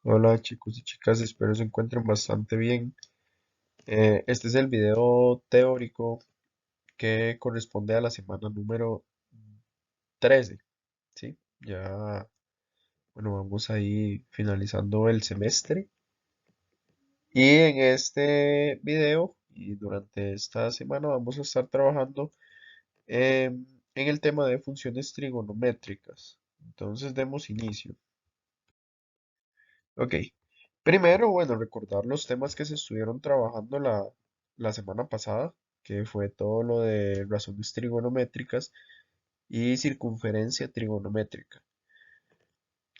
Hola chicos y chicas, espero se encuentren bastante bien. Este es el video teórico que corresponde a la semana número 13, ¿sí? Ya, bueno, vamos ahí finalizando el semestre y en este video y durante esta semana vamos a estar trabajando en el tema de funciones trigonométricas. Entonces demos inicio. Ok, primero, bueno, recordar los temas que se estuvieron trabajando la semana pasada, que fue todo lo de razones trigonométricas y circunferencia trigonométrica.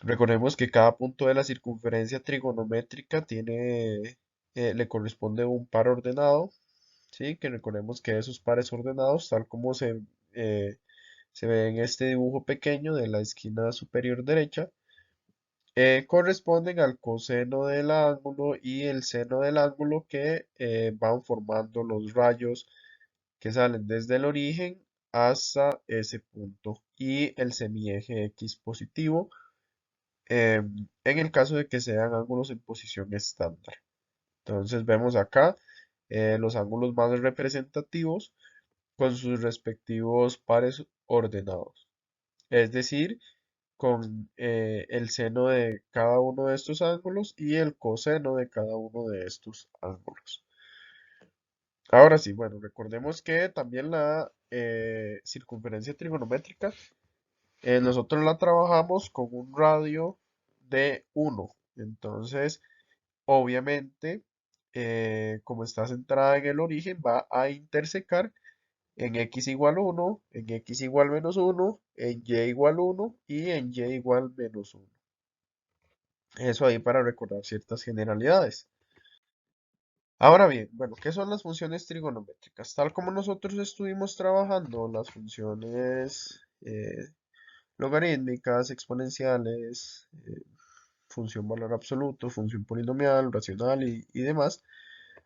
Recordemos que cada punto de la circunferencia trigonométrica le corresponde un par ordenado, ¿sí? Que recordemos que esos pares ordenados, tal como se ve en este dibujo pequeño de la esquina superior derecha, corresponden al coseno del ángulo y el seno del ángulo que van formando los rayos que salen desde el origen hasta ese punto y el semieje X positivo en el caso de que sean ángulos en posición estándar. Entonces vemos acá los ángulos más representativos con sus respectivos pares ordenados. Es decir, con el seno de cada uno de estos ángulos y el coseno de cada uno de estos ángulos. Ahora sí, bueno, recordemos que también la circunferencia trigonométrica, nosotros la trabajamos con un radio de 1. Entonces, obviamente, como está centrada en el origen, va a intersecar en x igual 1, en x igual menos 1, en y igual 1 y en y igual menos 1. Eso ahí para recordar ciertas generalidades. Ahora bien, bueno, ¿qué son las funciones trigonométricas? Tal como nosotros estuvimos trabajando las funciones logarítmicas, exponenciales, función valor absoluto, función polinomial, racional y demás,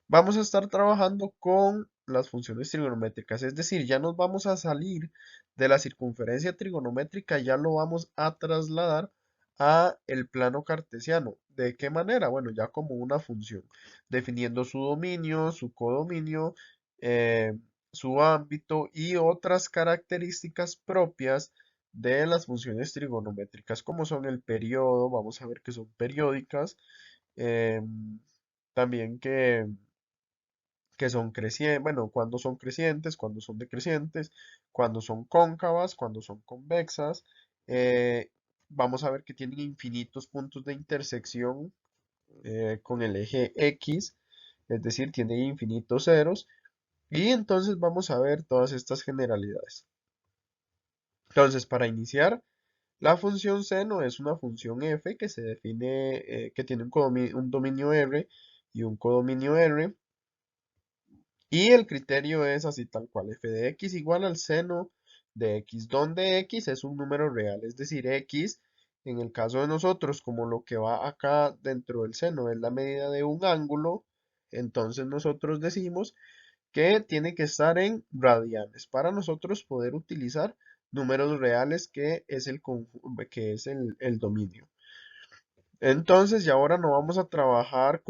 vamos a estar trabajando con las funciones trigonométricas. Es decir, ya nos vamos a salir de la circunferencia trigonométrica, ya lo vamos a trasladar a el plano cartesiano. ¿De qué manera? Bueno, ya como una función, definiendo su dominio, su codominio, eh, su ámbito y otras características propias de las funciones trigonométricas, como son el periodo, vamos a ver que son periódicas, también que son crecientes, bueno, cuando son crecientes, cuando son decrecientes, cuando son cóncavas, cuando son convexas. eh, Vamos a ver que tienen infinitos puntos de intersección con el eje X, es decir, tiene infinitos ceros. Y entonces vamos a ver todas estas generalidades. Entonces, para iniciar, la función seno es una función f que se define, que tiene un dominio R y un codominio R. Y el criterio es así tal cual, f de x igual al seno de x, donde x es un número real, es decir, x, en el caso de nosotros, como lo que va acá dentro del seno es la medida de un ángulo, entonces nosotros decimos que tiene que estar en radianes para nosotros poder utilizar números reales que es el dominio. Entonces, y ahora no vamos a trabajar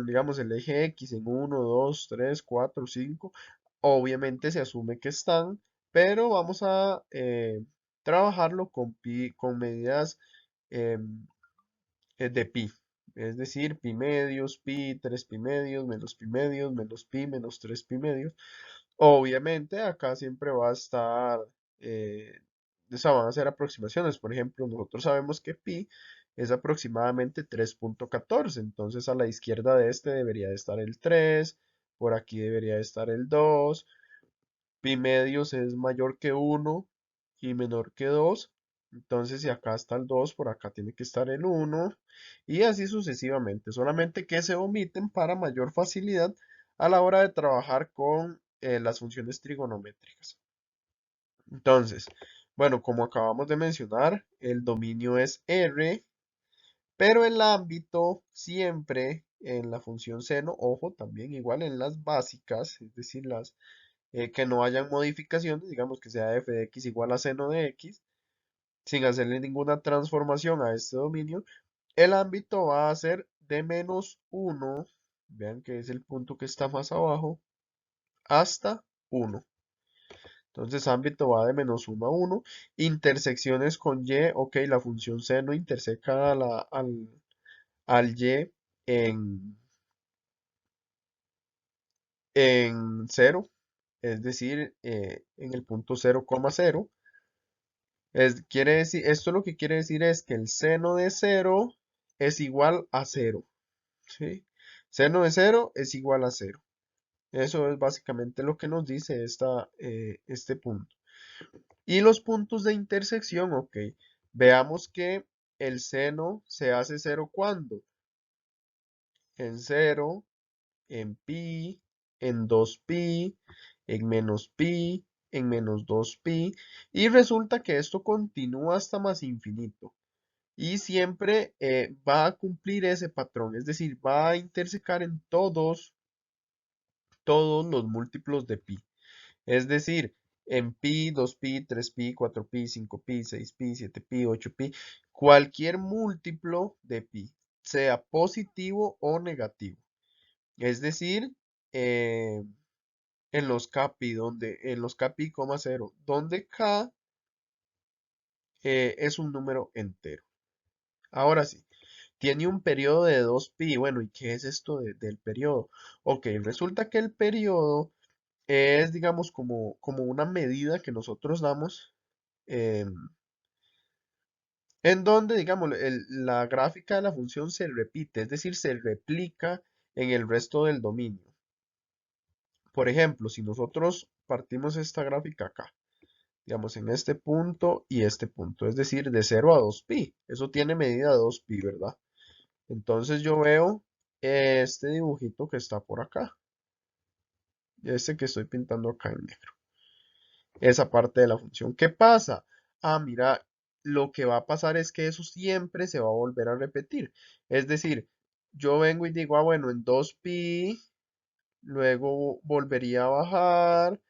digamos, el eje X en uno 2 3 4 5. Obviamente se asume que están, pero vamos a trabajarlo con medidas em, de pi. Es decir, pi medios, pi, 3 pi medios, menos pi, menos 3 pi medios. Obviamente acá siempre va a estar, o sea, van a ser aproximaciones. Por ejemplo, nosotros sabemos que pi es aproximadamente 3.14. Entonces a la izquierda de este debería de estar el 3, por aquí debería de estar el 2. Pi medios es mayor que 1 y menor que 2. Entonces si acá está el 2, por acá tiene que estar el 1 y así sucesivamente. Solamente que se omiten para mayor facilidad a la hora de trabajar con las funciones trigonométricas. Entonces, bueno, como acabamos de mencionar, el dominio es R, pero el ámbito siempre en la función seno, ojo, también igual en las básicas, es decir, las que no hayan modificaciones, digamos que sea f de x igual a seno de x, sin hacerle ninguna transformación a este dominio, El ámbito va a ser de -1, vean que es el punto que está más abajo, hasta 1. Entonces ámbito va de -1 a 1. Intersecciones con y, ok, la función seno interseca al y en, en 0, es decir, en el punto 0,0. Quiere decir, esto lo que quiere decir es que el seno de 0 es igual a 0, ¿sí? Seno de 0 es igual a 0. Eso es básicamente lo que nos dice este punto. Y los puntos de intersección, ok. Veamos que el seno se hace 0 cuando en 0, en pi, en 2pi, en -pi, en -2pi. Y resulta que esto continúa hasta más infinito. Y siempre va a cumplir ese patrón, es decir, va a intersecar en todos los múltiplos de pi. Es decir, en pi, 2pi, 3pi, 4pi, 5pi, 6pi, 7pi, 8pi, cualquier múltiplo de pi, sea positivo o negativo. Es decir, eh, en los kpi, 0, donde k es un número entero. Ahora sí, tiene un periodo de 2pi. Bueno, ¿y qué es esto del periodo? Ok, resulta que el periodo es, digamos, como una medida que nosotros damos em, en donde, digamos, la gráfica de la función se repite, es decir, se replica en el resto del dominio. Por ejemplo, si nosotros partimos esta gráfica acá, digamos, en este punto y este punto, es decir, de 0 a 2pi, eso tiene medida de 2pi, ¿verdad? Entonces yo veo este dibujito que está por acá, este que estoy pintando acá en negro, esa parte de la función. ¿Qué pasa? Ah, mira, lo que va a pasar es que eso siempre se va a volver a repetir. Es decir, yo vengo y digo, ah, bueno, en 2pi, luego volvería a bajar,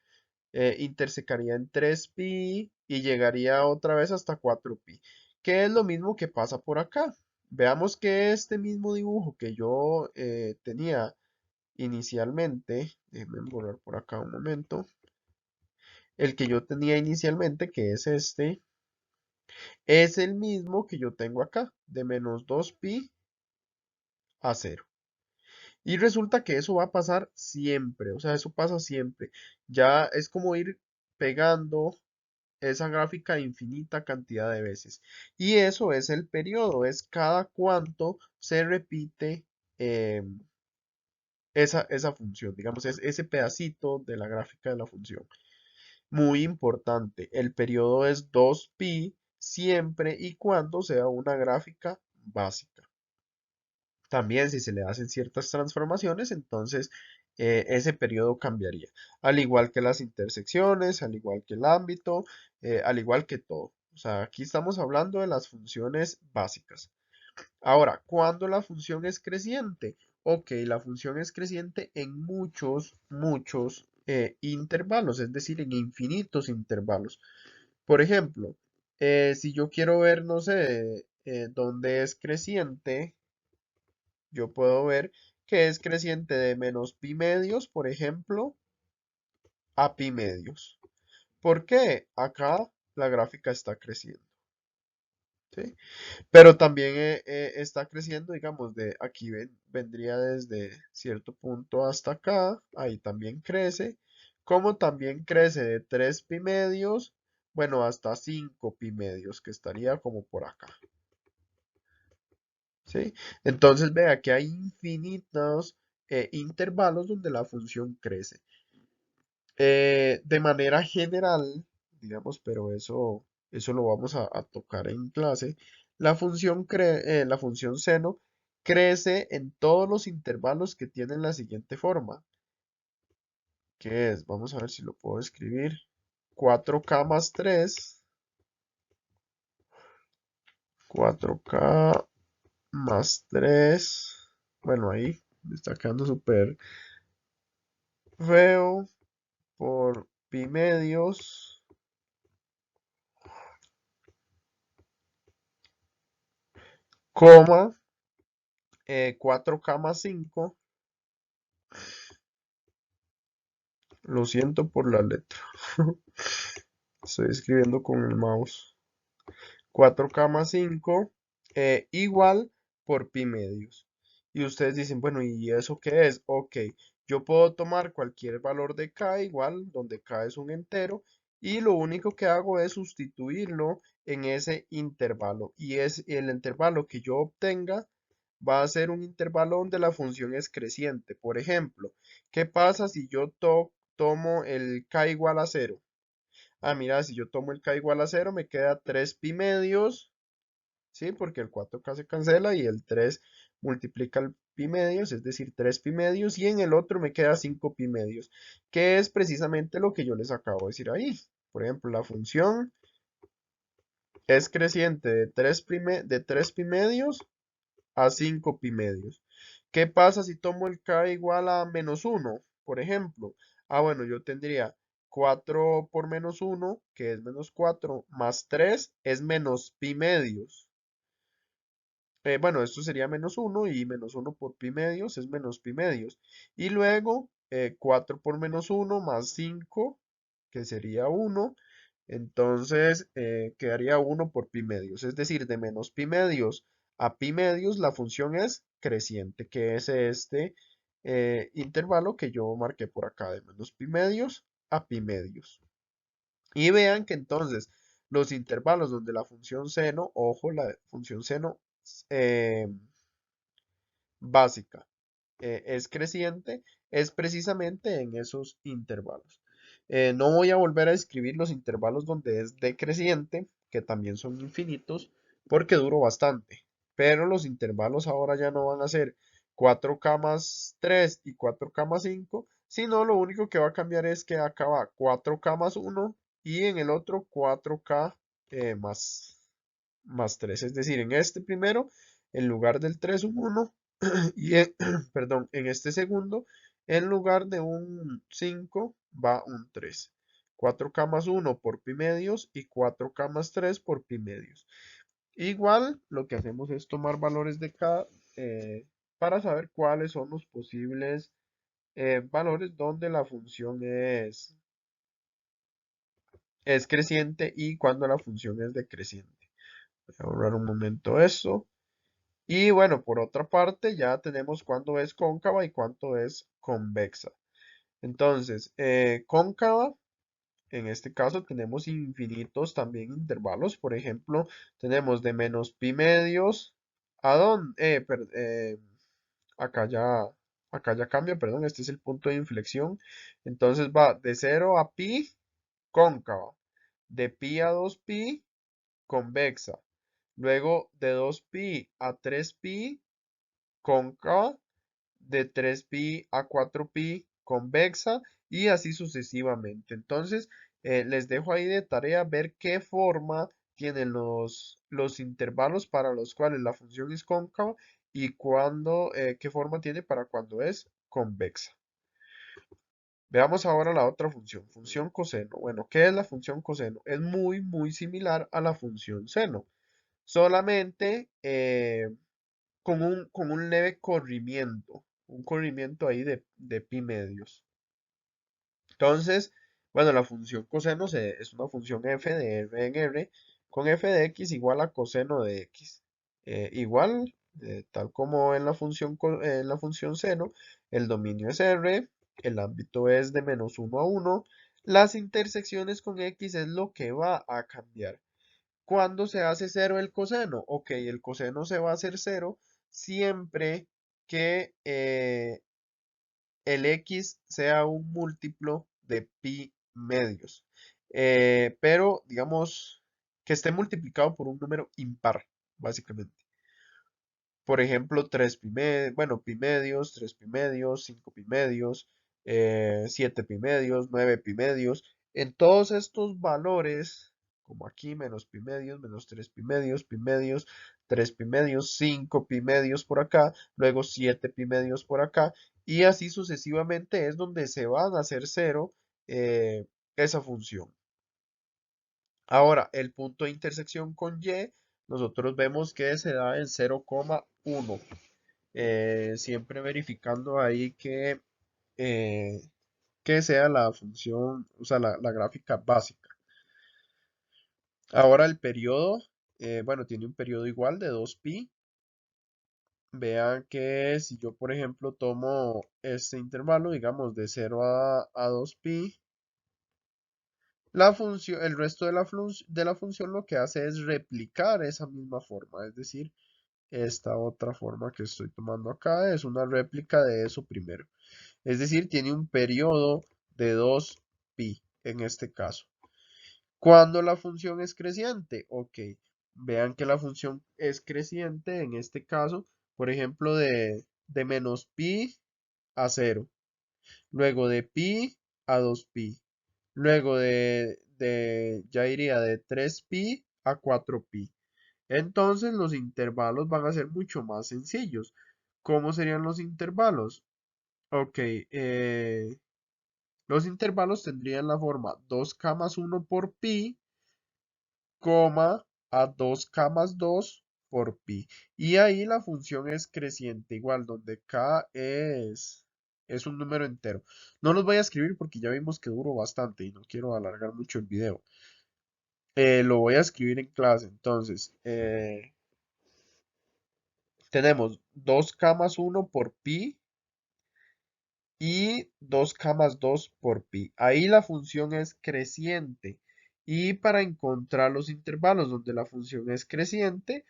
intersecaría en 3pi y llegaría otra vez hasta 4pi, que es lo mismo que pasa por acá. Veamos que este mismo dibujo que yo tenía inicialmente, déjenme borrar por acá un momento, el que yo tenía inicialmente, que es este, es el mismo que yo tengo acá, de -2pi a 0. Y resulta que eso va a pasar siempre, o sea, eso pasa siempre. Ya es como ir pegando esa gráfica infinita cantidad de veces. Y eso es el periodo, es cada cuánto se repite esa función, digamos, es ese pedacito de la gráfica de la función. Muy importante, el periodo es 2pi siempre y cuando sea una gráfica básica. También si se le hacen ciertas transformaciones, entonces ese periodo cambiaría. Al igual que las intersecciones, al igual que el ámbito, al igual que todo. O sea, aquí estamos hablando de las funciones básicas. Ahora, ¿cuándo la función es creciente? Ok, la función es creciente en muchos intervalos, es decir, en infinitos intervalos. Por ejemplo, si yo quiero ver, no sé, dónde es creciente, yo puedo ver que es creciente de -pi medios, por ejemplo, a pi medios. ¿Por qué? Acá la gráfica está creciendo, ¿sí? Pero también está creciendo, digamos, de aquí vendría desde cierto punto hasta acá, ahí también crece, como también crece de 3 pi medios, bueno, hasta 5 pi medios, que estaría como por acá, ¿sí? Entonces, vea que hay infinitos intervalos donde la función crece. De manera general, digamos, pero eso lo vamos a tocar en clase, la función seno crece en todos los intervalos que tienen la siguiente forma, que es, vamos a ver si lo puedo escribir, 4k más 3, 4k más 3, bueno, ahí me está quedando súper feo, por pi medios, coma 4K más 5. Lo siento por la letra. Estoy escribiendo con el mouse. 4K más 5 igual por pi medios. Y ustedes dicen, bueno, ¿y eso qué es? Ok, yo puedo tomar cualquier valor de k igual, donde k es un entero, y lo único que hago es sustituirlo en ese intervalo. Y es el intervalo que yo obtenga va a ser un intervalo donde la función es creciente. Por ejemplo, ¿qué pasa si yo tomo el k igual a 0? Ah, mira, si yo tomo el k igual a 0, me queda 3 pi medios, ¿sí? Porque el 4K se cancela y el 3 multiplica el pi medios, es decir, 3 pi medios, y en el otro me queda 5 pi medios, que es precisamente lo que yo les acabo de decir ahí. Por ejemplo, la función es creciente de 3 pi medios a 5 pi medios. ¿Qué pasa si tomo el k igual a -1, por ejemplo? Ah, bueno, yo tendría 4 por -1, que es -4, más 3 es menos pi medios. Bueno, esto sería -1 y -1 por pi medios es menos pi medios. Y luego 4 por -1 más 5, que sería 1. Entonces quedaría 1 por pi medios. Es decir, de menos pi medios a pi medios la función es creciente, que es este intervalo que yo marqué por acá, de menos pi medios a pi medios. Y vean que entonces los intervalos donde la función seno, ojo, la función seno eh, básica es creciente, es precisamente en esos intervalos. No voy a volver a escribir los intervalos donde es decreciente, que también son infinitos, porque duró bastante. Pero los intervalos ahora ya no van a ser 4K más 3 y 4K más 5, sino lo único que va a cambiar es que acá va 4K más 1 y en el otro 4K más 3. Es decir, en este primero, en lugar del 3 un 1, y perdón, en este segundo, en lugar de un 5 va un 3. 4K más 1 por pi medios y 4K más 3 por pi medios. Igual, lo que hacemos es tomar valores de K para saber cuáles son los posibles valores donde la función es creciente y cuando la función es decreciente. Voy a borrar un momento eso. Y bueno, por otra parte, ya tenemos cuándo es cóncava y cuánto es convexa. Entonces, cóncava, en este caso tenemos infinitos también intervalos. Por ejemplo, tenemos de menos pi medios a dónde, acá ya, acá ya cambia, perdón, este es el punto de inflexión. Entonces va de 0 a pi, cóncava. De pi a 2pi, convexa. Luego de 2pi a 3pi, cóncava, de 3pi a 4pi convexa y así sucesivamente. Entonces, les dejo ahí de tarea ver qué forma tienen los intervalos para los cuales la función es cóncava y qué forma tiene para cuando es convexa. Veamos ahora la otra función, función coseno. Bueno, ¿qué es la función coseno? Es muy, muy similar a la función seno, solamente con un leve corrimiento, un corrimiento ahí de pi medios. Entonces, bueno, la función coseno es una función f de r en r con f de x igual a coseno de x. Igual, tal como en la función seno, el dominio es r, el ámbito es de -1 a 1, las intersecciones con x es lo que va a cambiar. ¿Cuándo se hace cero el coseno? Ok, el coseno se va a hacer cero siempre que el x sea un múltiplo de pi medios. Pero digamos que esté multiplicado por un número impar, básicamente. Por ejemplo, 3 pi medios, bueno, pi medios, 3 pi medios, 5 pi medios, 7 pi medios, 9 pi medios. En todos estos valores, como aquí, menos pi medios, menos 3 pi medios, 3 pi medios, 5 pi medios por acá, luego 7 pi medios por acá, y así sucesivamente es donde se van a hacer cero esa función. Ahora, el punto de intersección con Y nosotros vemos que se da en 0,1. Siempre verificando ahí eh, que sea la función, o sea, la gráfica básica. Ahora el periodo, bueno, tiene un periodo igual de 2pi. Vean que si yo, por ejemplo, tomo este intervalo, digamos, de 0 a 2pi, la función, el resto de la función lo que hace es replicar esa misma forma, es decir, esta otra forma que estoy tomando acá es una réplica de eso primero. Es decir, tiene un periodo de 2pi en este caso. Cuando la función es creciente, ok, vean que la función es creciente en este caso, por ejemplo, de menos pi a 0, luego de pi a 2pi, luego ya iría de 3pi a 4pi. Entonces los intervalos van a ser mucho más sencillos. ¿Cómo serían los intervalos? Ok, los intervalos tendrían la forma 2 más 1 por pi, coma a 2 más 2 por pi. Y ahí la función es creciente, igual, donde k es un número entero. No los voy a escribir porque ya vimos que duró bastante y no quiero alargar mucho el video. Lo voy a escribir en clase. Entonces, tenemos 2k más 1 por pi y 2k más 2 por pi. Ahí la función es creciente. Y para encontrar los intervalos donde la función es creciente,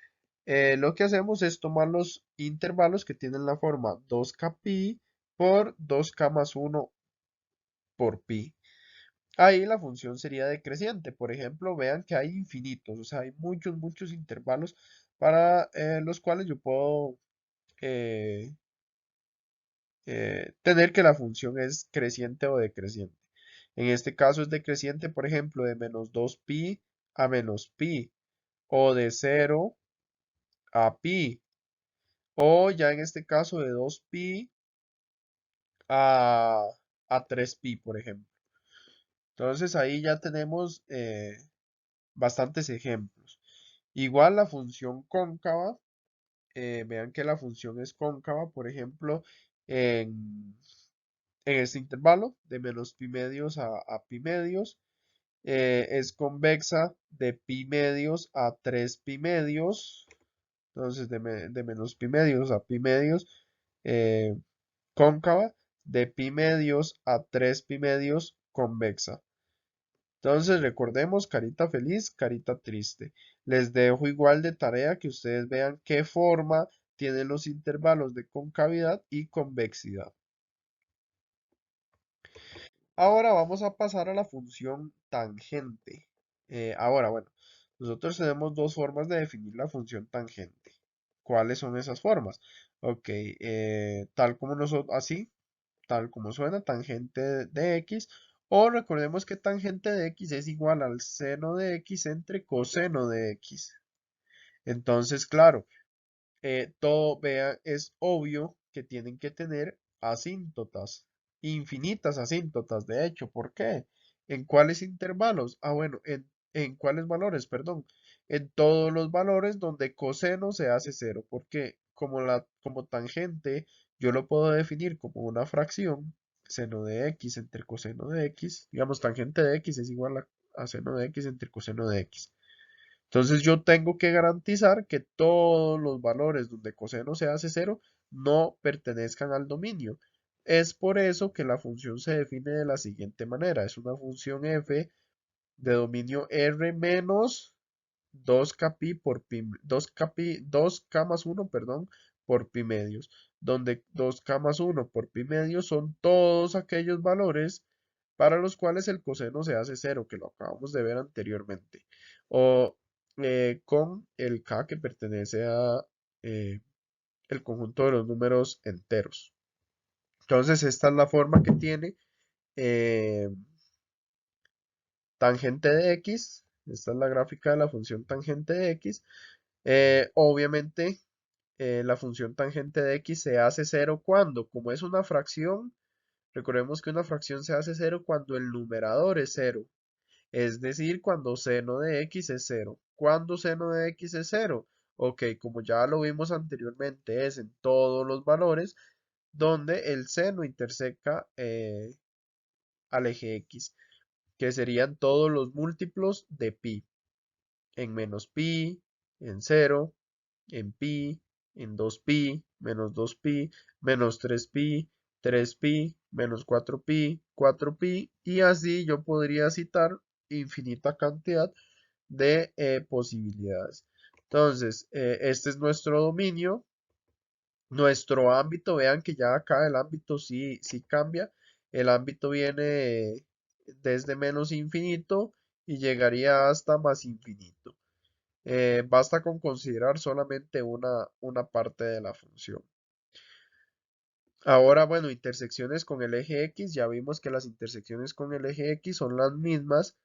lo que hacemos es tomar los intervalos que tienen la forma 2k pi por 2k más 1 por pi. Ahí la función sería decreciente. Por ejemplo, vean que hay infinitos, o sea, hay muchos, muchos intervalos para los cuales yo puedo eh, tener que la función es creciente o decreciente. En este caso es decreciente, por ejemplo, de menos 2pi a menos pi, o de 0 a pi, o ya en este caso de 2pi a, a 3pi, por ejemplo. Entonces ahí ya tenemos bastantes ejemplos. Igual la función cóncava, vean que la función es cóncava, por ejemplo, en, en este intervalo de menos pi medios a pi medios. Es convexa de pi medios a 3 pi medios. Entonces de menos pi medios a pi medios. eh, Cóncava de pi medios a 3 pi medios convexa. Entonces recordemos carita feliz, carita triste. Les dejo igual de tarea que ustedes vean qué forma tienen los intervalos de concavidad y convexidad. Ahora vamos a pasar a la función tangente. Ahora, bueno, nosotros tenemos dos formas de definir la función tangente. ¿Cuáles son esas formas? Ok, tal como nosotros, así, tal como suena, tangente de x, o recordemos que tangente de x es igual al seno de x entre coseno de x. Entonces, claro, todo, vea, es obvio que tienen que tener asíntotas, infinitas asíntotas, de hecho. ¿Por qué? ¿En cuáles intervalos? Ah, bueno, en cuáles valores, perdón. En todos los valores donde coseno se hace cero, porque como tangente yo lo puedo definir como una fracción, seno de x entre coseno de x, digamos, tangente de x es igual a seno de x entre coseno de x. Entonces yo tengo que garantizar que todos los valores donde coseno se hace cero no pertenezcan al dominio. Es por eso que la función se define de la siguiente manera. Es una función f de dominio R menos 2k pi por pi, 2k más 1, perdón, por pi medios, donde 2k más 1 por pi medios son todos aquellos valores para los cuales el coseno se hace cero, que lo acabamos de ver anteriormente, o con el k que pertenece a eh, el conjunto de los números enteros. Entonces, esta es la forma que tiene eh, tangente de x. Esta es la gráfica de la función tangente de x. Obviamente, la función tangente de x se hace cero cuando, como es una fracción, recordemos que una fracción se hace cero cuando el numerador es cero Es decir, cuando seno de x es cero. ¿Cuándo seno de x es cero? Ok, como ya lo vimos anteriormente, es en todos los valores donde el seno intersecta al eje x, que serían todos los múltiplos de pi, en menos pi, en cero, en pi, en 2pi, menos 2pi, menos 3pi, 3pi, menos 4pi, 4pi, y así yo podría citar infinita cantidad de posibilidades. Entonces, este es nuestro dominio, nuestro ámbito. Vean que ya acá el ámbito sí cambia. El ámbito viene desde menos infinito y llegaría hasta más infinito. Basta con considerar solamente una parte de la función. Ahora, bueno, intersecciones con el eje X. Ya vimos que las intersecciones con el eje X son las mismas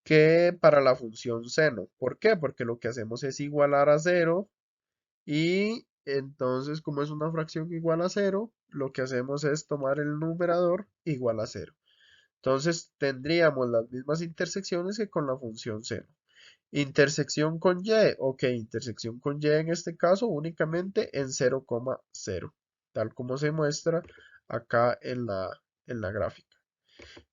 que para la función seno. ¿Por qué? Porque lo que hacemos es igualar a cero y entonces como es una fracción igual a cero, lo que hacemos es tomar el numerador igual a cero. Entonces tendríamos las mismas intersecciones que con la función seno. Intersección con y, ok, intersección con y en este caso únicamente en 0,0, tal como se muestra acá en la gráfica.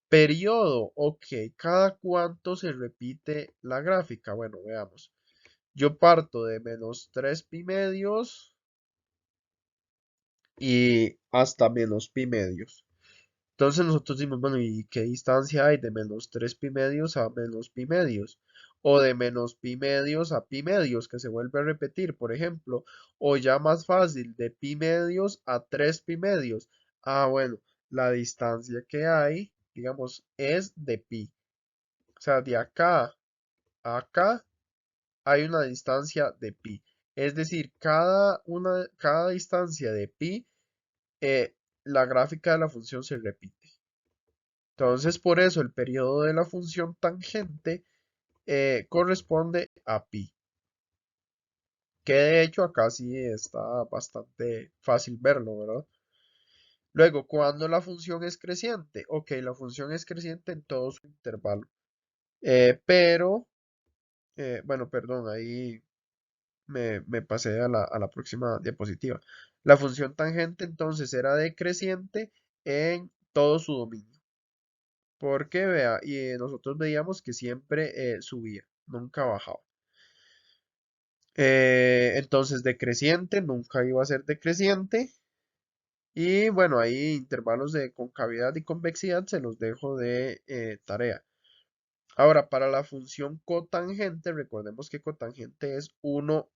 Periodo, ok, ¿cada cuánto se repite la gráfica? Bueno, veamos. Yo parto de menos 3 pi medios y hasta menos pi medios. Entonces nosotros decimos, bueno, ¿y qué distancia hay de menos 3 pi medios a menos pi medios? O de menos pi medios a pi medios, que se vuelve a repetir, por ejemplo. O ya más fácil, de pi medios a 3 pi medios. Ah, bueno, la distancia que hay, digamos, es de pi. O sea, de acá a acá hay una distancia de pi. Es decir, cada distancia de pi, la gráfica de la función se repite. Entonces, por eso el periodo de la función tangente corresponde a pi, que de hecho acá sí está bastante fácil verlo, ¿verdad? Luego, cuando la función es creciente, ok, la función es creciente en todo su intervalo, pero, bueno, perdón, ahí me pasé a la próxima diapositiva. La función tangente entonces era decreciente en todo su dominio. Porque vea, y nosotros veíamos que siempre subía, nunca bajaba. Entonces, decreciente nunca iba a ser decreciente. Y bueno, ahí intervalos de concavidad y convexidad se los dejo de tarea. Ahora, para la función cotangente, recordemos que cotangente es 1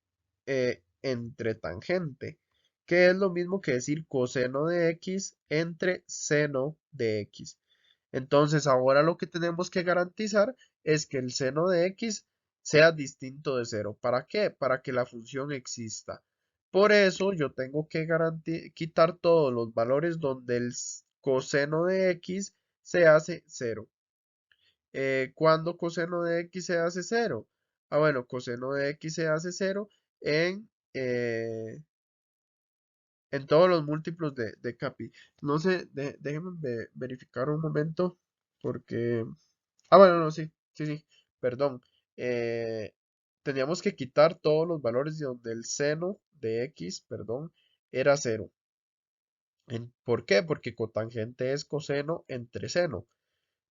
entre tangente, que es lo mismo que decir coseno de x entre seno de x. Entonces, ahora lo que tenemos que garantizar es que el seno de x sea distinto de cero. ¿Para qué? Para que la función exista. Por eso yo tengo que quitar todos los valores donde el coseno de x se hace cero. ¿Cuándo coseno de x se hace cero? Ah, bueno, coseno de x se hace cero en, eh, en todos los múltiplos de capi. No sé, déjenme verificar un momento porque... Ah, bueno, no, sí, perdón. Eh, Teníamos que quitar todos los valores de donde el seno de x, perdón, era cero. ¿Por qué? Porque cotangente es coseno entre seno.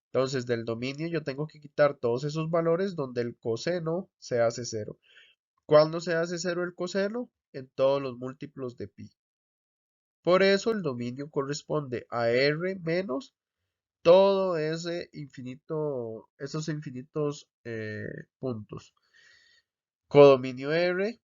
Entonces, del dominio yo tengo que quitar todos esos valores donde el coseno se hace cero. ¿Cuándo se hace cero el coseno? En todos los múltiplos de pi. Por eso el dominio corresponde a R menos todo ese infinito, esos infinitos puntos. Codominio R.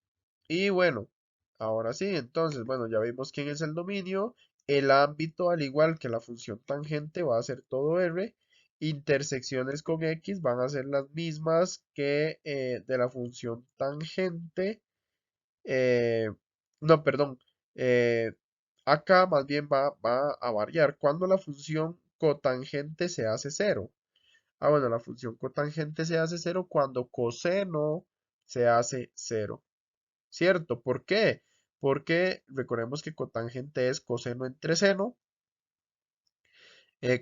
Y bueno, ahora sí, entonces, bueno, ya vimos quién es el dominio. El ámbito, al igual que la función tangente, va a ser todo R. Intersecciones con X van a ser las mismas que de la función tangente. eh, no, perdón. eh, Acá más bien va a variar. Cuando la función cotangente se hace cero. Ah, bueno, la función cotangente se hace cero cuando coseno se hace cero. ¿Cierto? ¿Por qué? Porque recordemos que cotangente es coseno entre seno.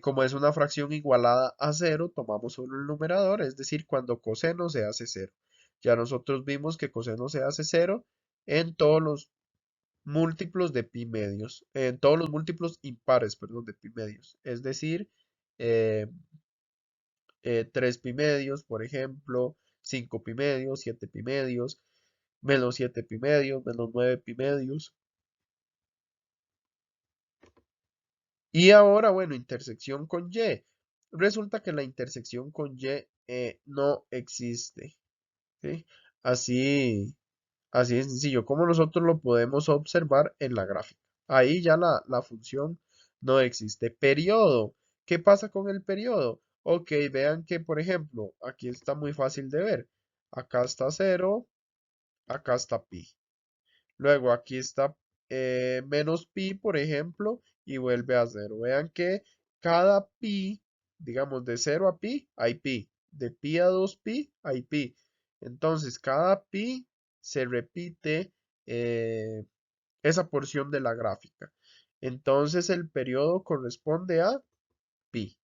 Como es una fracción igualada a cero, tomamos solo el numerador, es decir, cuando coseno se hace cero. Ya nosotros vimos que coseno se hace cero en todos los múltiplos de pi medios, en todos los múltiplos impares, perdón, de pi medios. Es decir, eh, 3 pi medios, por ejemplo, 5 pi medios, 7 pi medios, menos 7 pi medios, menos 9 pi medios. Y ahora, bueno, intersección con Y. Resulta que la intersección con Y no existe. ¿Sí? Así, así de sencillo, como nosotros lo podemos observar en la gráfica. Ahí ya la función no existe. Periodo. ¿Qué pasa con el periodo? Ok, vean que, por ejemplo, aquí está muy fácil de ver. Acá está cero, acá está pi. Luego aquí está menos pi, por ejemplo, y vuelve a cero. Vean que cada pi, digamos de cero a pi, hay pi. De pi a 2 pi, hay pi. Entonces, cada pi se repite esa porción de la gráfica. Entonces, el periodo corresponde a pi.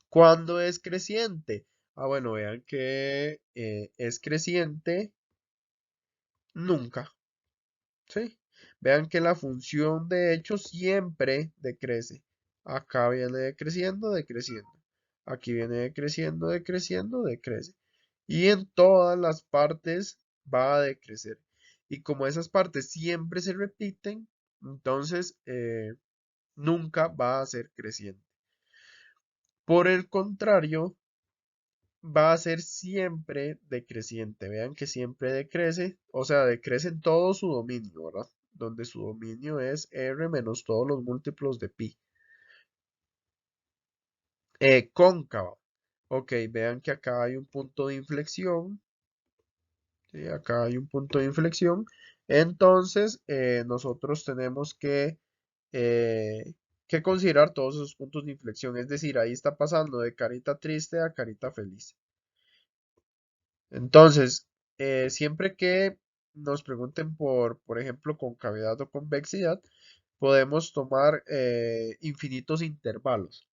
¿Cuándo es creciente? Ah, bueno, vean que es creciente nunca. ¿Sí? Vean que la función de hecho siempre decrece. Acá viene decreciendo, decreciendo. Aquí viene decreciendo, decreciendo, decrece. Y en todas las partes va a decrecer. Y como esas partes siempre se repiten, entonces nunca va a ser creciente. Por el contrario, va a ser siempre decreciente. Vean que siempre decrece, o sea, decrece en todo su dominio, ¿verdad? Donde su dominio es R menos todos los múltiplos de pi. Cóncava. Ok, vean que acá hay un punto de inflexión. ¿Sí? Acá hay un punto de inflexión. Entonces, nosotros tenemos eh, que considerar todos esos puntos de inflexión. Es decir, ahí está pasando de carita triste a carita feliz. Entonces, siempre que nos pregunten por ejemplo, concavidad o convexidad, podemos tomar infinitos intervalos.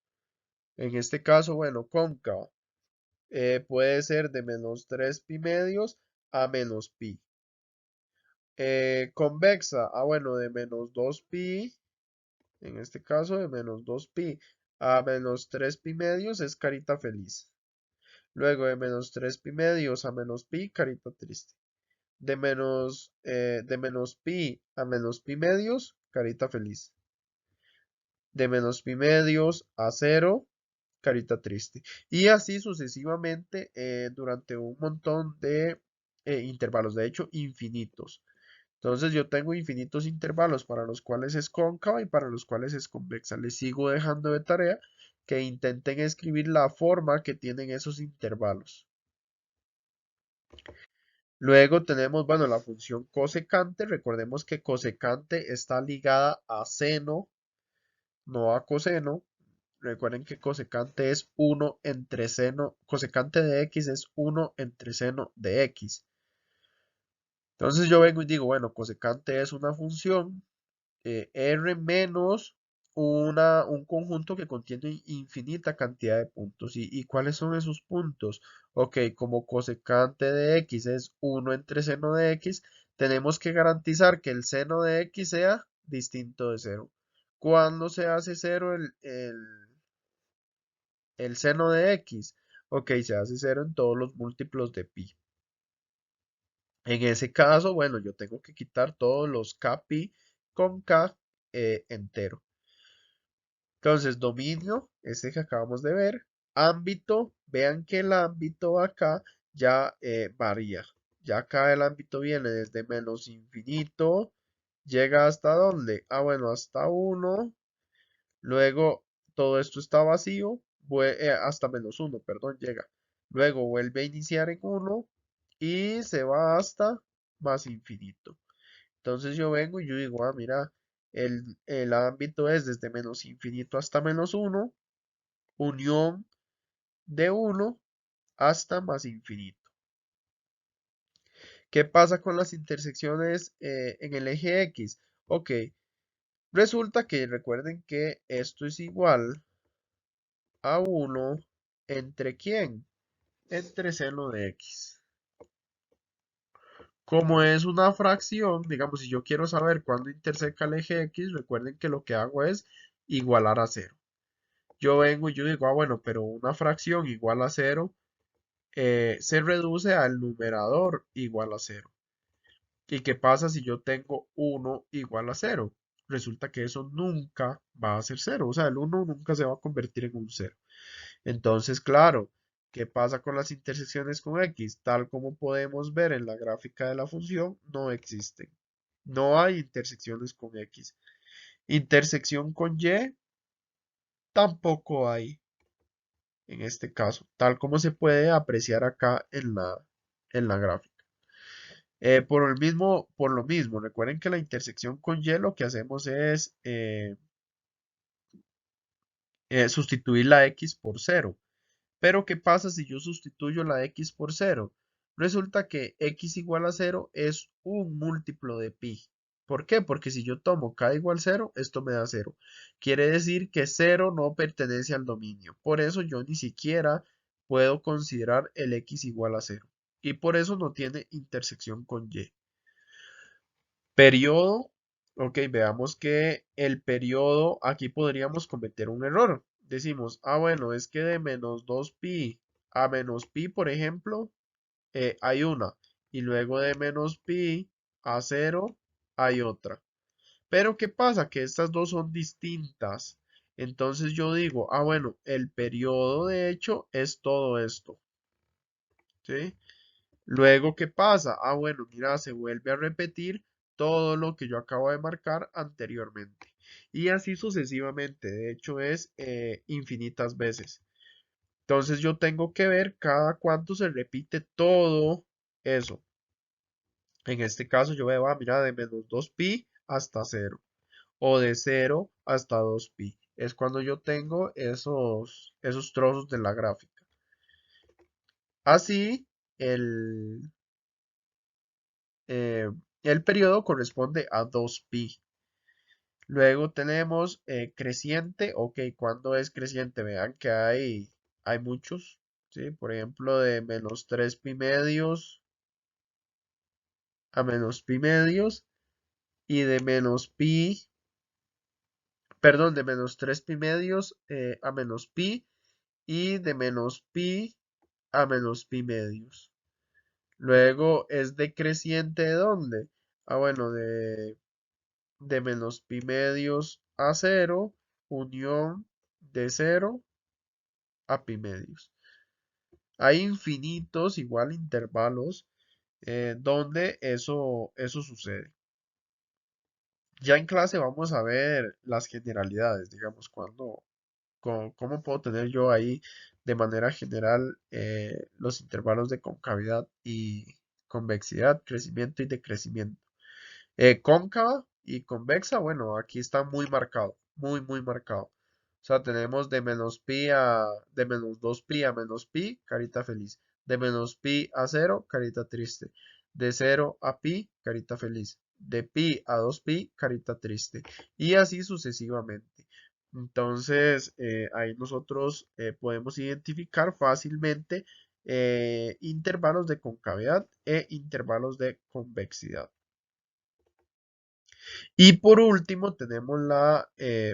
En este caso, bueno, cóncava puede ser de menos 3 pi medios a menos pi. Convexa, bueno, de menos 2 pi, en este caso de menos 2 pi a menos 3 pi medios es carita feliz. Luego de menos 3 pi medios a menos pi, carita triste. De menos pi a menos pi medios, carita feliz. De menos pi medios a cero, carita triste. Y así sucesivamente durante un montón de intervalos, de hecho infinitos. Entonces yo tengo infinitos intervalos para los cuales es cóncava y para los cuales es convexa. Les sigo dejando de tarea que intenten escribir la forma que tienen esos intervalos. Luego tenemos, bueno, la función cosecante. Recordemos que cosecante está ligada a seno, no a coseno. Recuerden que cosecante es 1 entre seno, cosecante de x es 1 entre seno de x. Entonces yo vengo y digo, bueno, cosecante es una función R menos un conjunto que contiene infinita cantidad de puntos. ¿Y cuáles son esos puntos? Ok, como cosecante de x es 1 entre seno de x, tenemos que garantizar que el seno de x sea distinto de cero. ¿Cuándo se hace cero el seno de x? Ok, se hace cero en todos los múltiplos de pi. En ese caso, bueno, yo tengo que quitar todos los kpi con k entero. Entonces, dominio, ese que acabamos de ver. Ámbito, vean que el ámbito acá ya varía. Ya acá el ámbito viene desde menos infinito, llega hasta dónde? Ah, bueno, hasta 1. Luego todo esto está vacío, hasta menos 1, perdón, llega. Luego vuelve a iniciar en 1 y se va hasta más infinito. Entonces yo vengo y yo digo, ah, mira, el ámbito es desde menos infinito hasta menos 1, unión de 1 hasta más infinito. ¿Qué pasa con las intersecciones en el eje X? Ok, resulta que recuerden que esto es igual a 1 ¿entre quién? Entre seno de x. Como es una fracción, digamos, si yo quiero saber cuándo interseca el eje x, recuerden que lo que hago es igualar a cero. Yo vengo y yo digo, bueno, pero una fracción igual a cero se reduce al numerador igual a cero. ¿Y qué pasa si yo tengo 1 igual a cero? Resulta que eso nunca va a ser cero, o sea, el 1 nunca se va a convertir en un cero. Entonces, claro, ¿qué pasa con las intersecciones con x? Tal como podemos ver en la gráfica de la función, no existen. No hay intersecciones con x. Intersección con y, tampoco hay en este caso, tal como se puede apreciar acá en la gráfica. Por lo mismo, recuerden que la intersección con y lo que hacemos es sustituir la x por cero. Pero ¿qué pasa si yo sustituyo la x por cero? Resulta que x igual a cero es un múltiplo de pi. ¿Por qué? Porque si yo tomo k igual cero, esto me da cero. Quiere decir que cero no pertenece al dominio. Por eso yo ni siquiera puedo considerar el x igual a cero. Y por eso no tiene intersección con y. Periodo, ok, veamos que el periodo, aquí podríamos cometer un error. Decimos, bueno, es que de menos 2pi a menos pi, por ejemplo, hay una. Y luego de menos pi a cero hay otra. Pero ¿qué pasa? Que estas dos son distintas. Entonces yo digo, bueno, el periodo de hecho es todo esto. ¿Sí? Luego, ¿qué pasa? Bueno, mira, se vuelve a repetir todo lo que yo acabo de marcar anteriormente. Y así sucesivamente. De hecho, es infinitas veces. Entonces yo tengo que ver cada cuánto se repite todo eso. En este caso yo veo, mira, de menos 2pi hasta cero. O de cero hasta 2pi. Es cuando yo tengo esos trozos de la gráfica. Así, el, eh, el periodo corresponde a 2pi. Luego tenemos creciente. Ok, ¿cuándo es creciente? Vean que hay muchos. ¿Sí? Por ejemplo, de menos 3pi medios a menos pi medios. Y de menos pi, perdón, de menos 3pi medios a menos pi. Y de menos pi a menos pi medios. Luego es decreciente ¿de dónde? Bueno, de menos pi medios a cero, unión de cero a pi medios. Hay infinitos igual intervalos donde eso sucede. Ya en clase vamos a ver las generalidades, digamos, cómo puedo tener yo ahí de manera general los intervalos de concavidad y convexidad, crecimiento y decrecimiento. Cóncava y convexa, bueno, aquí está muy marcado, muy, muy marcado. O sea, tenemos de menos 2pi a menos pi, carita feliz. De menos pi a cero, carita triste. De cero a pi, carita feliz. De pi a 2pi, carita triste. Y así sucesivamente. Entonces, ahí nosotros podemos identificar fácilmente intervalos de concavidad e intervalos de convexidad. Y por último tenemos la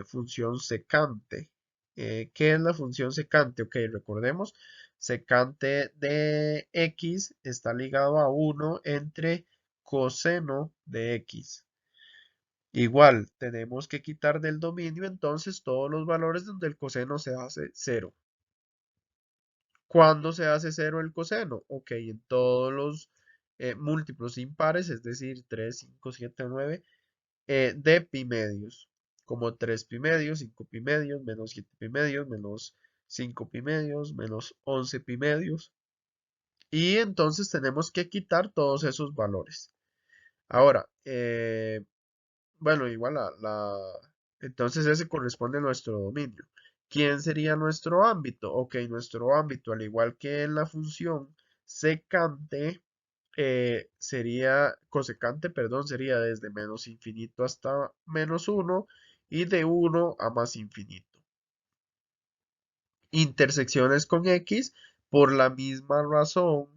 función secante. ¿Qué es la función secante? Ok, recordemos, secante de x está ligado a 1 entre coseno de x. Igual, tenemos que quitar del dominio entonces todos los valores donde el coseno se hace 0. ¿Cuándo se hace 0 el coseno? Ok, en todos los múltiplos impares, es decir, 3, 5, 7, 9 de pi medios, como 3 pi medios, 5 pi medios, menos 7 pi medios, menos 5 pi medios, menos 11 pi medios. Y entonces tenemos que quitar todos esos valores. Ahora, bueno, igual entonces ese corresponde a nuestro dominio. ¿Quién sería nuestro ámbito? Ok, nuestro ámbito, al igual que en la función secante, cosecante, perdón, sería desde menos infinito hasta menos 1 y de 1 a más infinito. intersecciones con x por la misma razón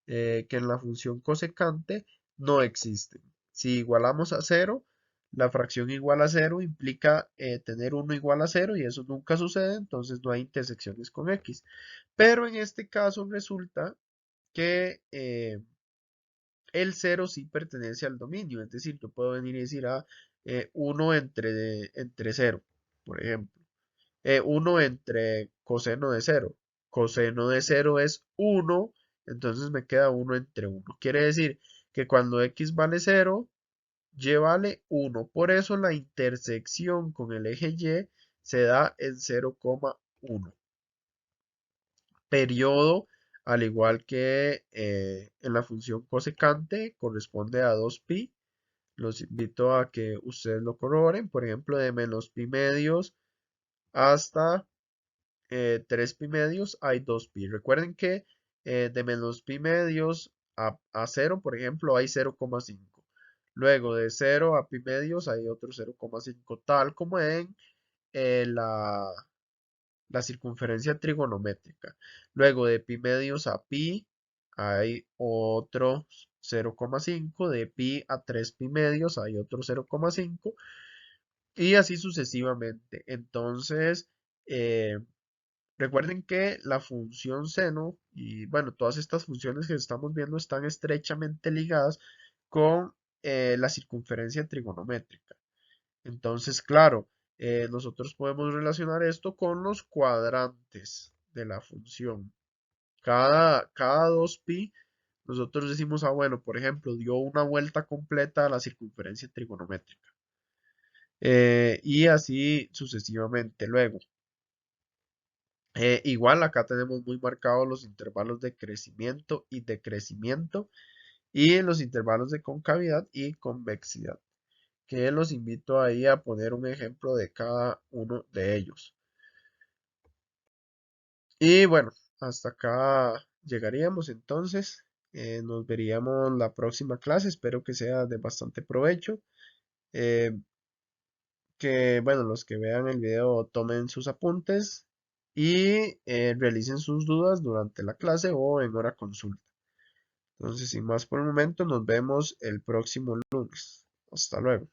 que en la función cosecante no existen. Si igualamos a cero, la fracción igual a cero implica tener 1 igual a cero y eso nunca sucede, entonces no hay intersecciones con x. Pero en este caso resulta que el cero sí pertenece al dominio, es decir, yo puedo venir y decir 1 entre 0, por ejemplo. 1 entre coseno de cero. Coseno de cero es 1, entonces me queda 1 entre 1. Quiere decir que cuando x vale 0, y vale 1. Por eso la intersección con el eje y se da en 0,1. Periodo, al igual que en la función cosecante, corresponde a 2pi. Los invito a que ustedes lo corroboren. Por ejemplo, de menos pi medios hasta 3 pi medios hay 2 pi. Recuerden que de menos pi medios a 0, por ejemplo, hay 0,5. Luego de 0 a pi medios hay otro 0,5, tal como en la circunferencia trigonométrica. Luego de pi medios a pi hay otro 0,5. De pi a 3 pi medios hay otro 0,5. Y así sucesivamente. Entonces, eh, recuerden que la función seno y bueno, todas estas funciones que estamos viendo están estrechamente ligadas con la circunferencia trigonométrica. Entonces, claro, nosotros podemos relacionar esto con los cuadrantes de la función. Cada 2pi, nosotros decimos, bueno, por ejemplo, dio una vuelta completa a la circunferencia trigonométrica. Y así sucesivamente. Luego, igual acá tenemos muy marcados los intervalos de crecimiento y decrecimiento y los intervalos de concavidad y convexidad, que los invito ahí a poner un ejemplo de cada uno de ellos. Y bueno, hasta acá llegaríamos entonces. Nos veríamos la próxima clase. Espero que sea de bastante provecho. Eh, que bueno, los que vean el video tomen sus apuntes y realicen sus dudas durante la clase o en hora consulta. Entonces, sin más por el momento, nos vemos el próximo lunes. Hasta luego.